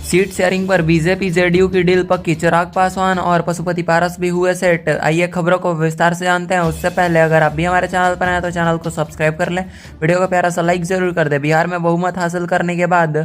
Seat sharing पर BJP JDU की deal पक्की, चिराग पासवान और पशुपति पारस भी हुए सेट। आइए खबरों को विस्तार से जानते हैं। उससे पहले अगर आप भी हमारे चैनल पर हैं तो चैनल को सब्सक्राइब कर लें, वीडियो को प्यारा सा लाइक जरूर कर दें। बिहार में बहुमत हासिल करने के बाद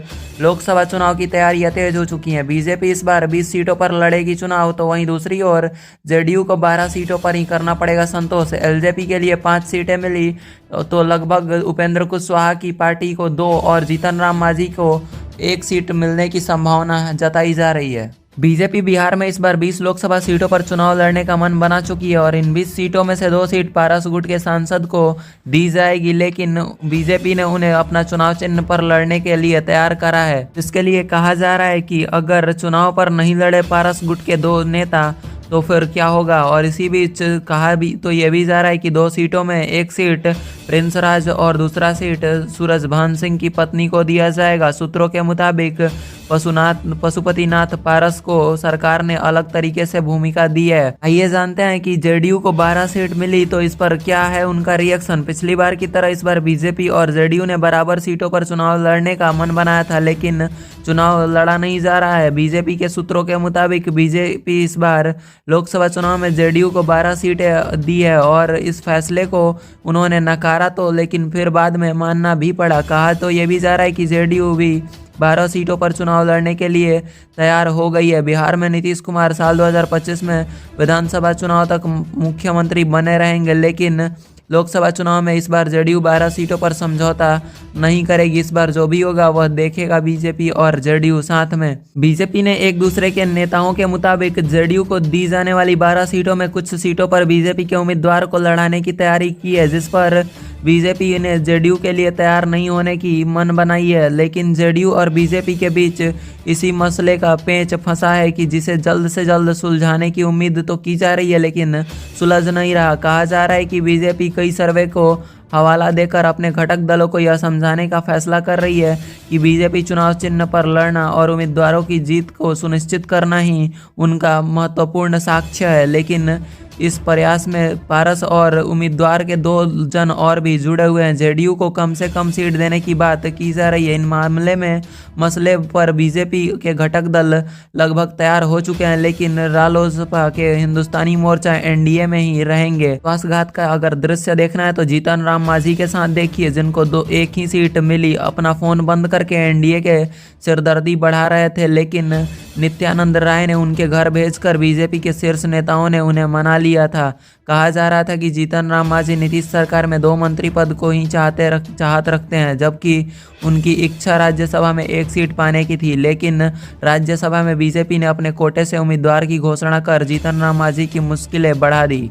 लोकसभा चुनाव की तैयारियां तेज हो चुकी हैं। बीजेपी इस बार 20 सीटों पर लड़ेगी चुनाव, तो वहीं दूसरी ओर जेडीयू को 12 सीटों पर ही करना पड़ेगा संतोष। एलजेपी के लिए 5 सीटें मिली तो लगभग उपेंद्र कुशवाहा की पार्टी को 2 और जीतन राम मांझी को 1 सीट मिलने की संभावना जताई जा रही है। बीजेपी बिहार में इस बार 20 लोकसभा सीटों पर चुनाव लड़ने का मन बना चुकी है और इन 20 सीटों में से 2 सीट पारस गुट के सांसद को दी जाएगी, लेकिन बीजेपी ने उन्हें अपना चुनाव चिन्ह पर लड़ने के लिए तैयार करा है। इसके लिए कहा जा रहा है कि अगर चुनाव पर नहीं लड़े पारस गुट के 2 नेता तो फिर क्या होगा। और इसी बीच कहा भी तो ये भी जा रहा है कि 2 सीटों में 1 सीट प्रिंस राज और दूसरा सीट सूरजभान सिंह की पत्नी को दिया जाएगा। सूत्रों के मुताबिक पशुपतिनाथ पारस को सरकार ने अलग तरीके से भूमिका दी है। आइए जानते हैं कि जेडीयू को 12 सीट मिली तो इस पर क्या है उनका रिएक्शन। पिछली बार की तरह इस बार बीजेपी और जेडीयू ने बराबर सीटों पर चुनाव लड़ने का मन बनाया था, लेकिन चुनाव लड़ा नहीं जा रहा है। बीजेपी के सूत्रों के मुताबिक बीजेपी इस बार लोकसभा चुनाव में जेडीयू को 12 सीटें दी है और इस फैसले को उन्होंने नकारा तो, लेकिन फिर बाद में मानना भी पड़ा। कहा तो ये भी जा रहा है कि जेडीयू भी 12 सीटों पर चुनाव लड़ने के लिए तैयार हो गई है। बिहार में नीतीश कुमार साल 2025 में विधानसभा चुनाव तक मुख्यमंत्री बने रहेंगे, लेकिन लोकसभा चुनाव में इस बार जेडीयू 12 सीटों पर समझौता नहीं करेगी। इस बार जो भी होगा वह देखेगा बीजेपी और जेडीयू साथ में। बीजेपी ने एक दूसरे के नेताओं के मुताबिक जेडीयू को दी जाने वाली 12 सीटों में कुछ सीटों पर बीजेपी के उम्मीदवार को लड़ाने की तैयारी की है, जिस पर बीजेपी ने जेडीयू के लिए तैयार नहीं होने की मन बनाई है। लेकिन जेडीयू और बीजेपी के बीच इसी मसले का पेंच फंसा है कि जिसे जल्द से जल्द सुलझाने की उम्मीद तो की जा रही है, लेकिन सुलझ नहीं रहा। कहा जा रहा है कि बीजेपी कई सर्वे को हवाला देकर अपने घटक दलों को यह समझाने का फैसला कर रही है कि बीजेपी चुनाव चिन्ह पर लड़ना और उम्मीदवारों की जीत को सुनिश्चित करना ही उनका महत्वपूर्ण साक्ष्य है। लेकिन इस प्रयास में पारस और उम्मीदवार के 2 जन और भी जुड़े हुए हैं। जेडीयू को कम से कम सीट देने की बात की जा रही है। इन मसले पर बीजेपी के घटक दल लगभग तैयार हो चुके हैं, लेकिन रालोसपा के हिंदुस्तानी मोर्चा एनडीए में ही रहेंगे। विश्वासघात का अगर दृश्य देखना है तो जीतन राम मांझी के साथ देखिए, जिनको 1 ही सीट मिली, अपना फोन बंद करके एनडीए के सिरदर्दी बढ़ा रहे थे, लेकिन नित्यानंद राय ने उनके घर भेजकर बीजेपी के शीर्ष नेताओं ने उन्हें मना लिया था। कहा जा रहा था कि जीतन राम मांझी नीतीश सरकार में 2 मंत्री पद को ही चाहत रखते हैं, जबकि उनकी इच्छा राज्यसभा में 1 सीट पाने की थी। लेकिन राज्यसभा में बीजेपी ने अपने कोटे से उम्मीदवार की घोषणा कर जीतन राम मांझी की मुश्किलें बढ़ा दी।